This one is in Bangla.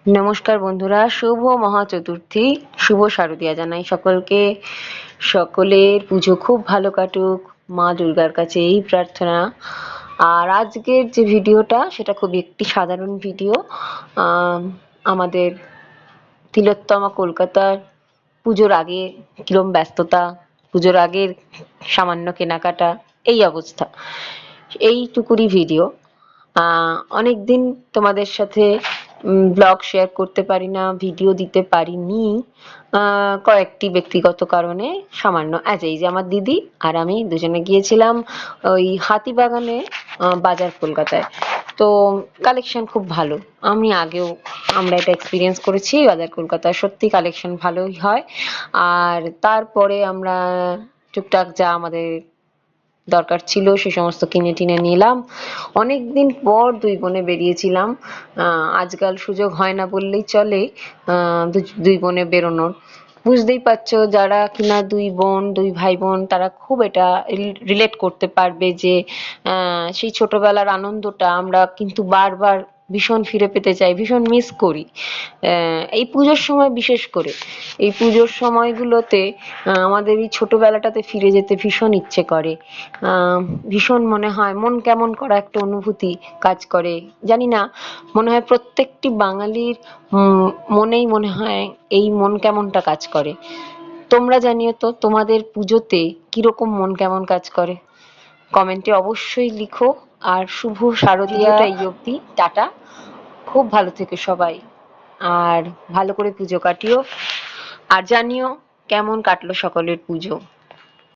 নমস্কার বন্ধুরা, শুভ মহা চতুর্থী, শুভ শারদীয়া জানাই সকলকে। সকলের পুজো খুব ভালো কাটুক, মা দুর্গার কাছে এই প্রার্থনা। আর আজকের যে ভিডিওটা সেটা খুবই একটি সাধারণ ভিডিও। আমাদের তিলোত্তমা কলকাতার পুজোর আগে কিরম ব্যস্ততা, পুজোর আগের সামান্য কেনাকাটা, এই অবস্থা, এইটুকুরই ভিডিও। অনেকদিন তোমাদের সাথে ব্লগ শেয়ার করতে পারি না, ভিডিও দিতে পারিনি, কয়েকটি ব্যক্তিগত কারণে। সামান্য এই যে আমার দিদি আর আমি দুজনে গিয়েছিলাম ওই হাতিবাগানে, বাজার কলকাতায়। তো কালেকশন খুব ভালো, আমরা এটা এক্সপিরিয়েন্স করেছি। বাজার কলকাতায় সত্যি কালেকশন ভালোই হয়। আর তারপরে আমরা টুকটাক যা আমাদের দরকার ছিল সে সমস্ত কিনে টিনে নিলাম। অনেকদিন পর দুই বোনে বেরিয়েছিলাম। আজকাল সুযোগ হয় না বললেই চলে দুই বোনে বেরোনোর। বুঝতেই পারছো, যারা কিনা দুই বোন, দুই ভাই বোন, তারা খুব এটা রিলেট করতে পারবে যে সেই ছোটবেলার আনন্দটা আমরা কিন্তু বারবার ভীষণ ফিরে পেতে চাই, ভীষণ মিস করি। এই পুজোর সময় বিশেষ করে, এই পুজোর সময়গুলোতে আমাদের এই ছোটবেলাটাতে ফিরে যেতে ভীষণ ইচ্ছে করে। ভীষণ মনে হয়, মন কেমন করা একটা অনুভূতি কাজ করে। জানি না, মনে হয় প্রত্যেকটি বাঙালির মনেই মনে হয় এই মন কেমনটা কাজ করে। তোমরা জানিও তো, তোমাদের পুজোতে কিরকম মন কেমন কাজ করে, কমেন্টে অবশ্যই লিখো। আর শুভ শারদীয়াটা এই অবধি, টাটা। খুব ভালো থেকো সবাই, আর ভালো করে পুজো কাটিও। আর জানিও কেমন কাটলো সকলের পুজো।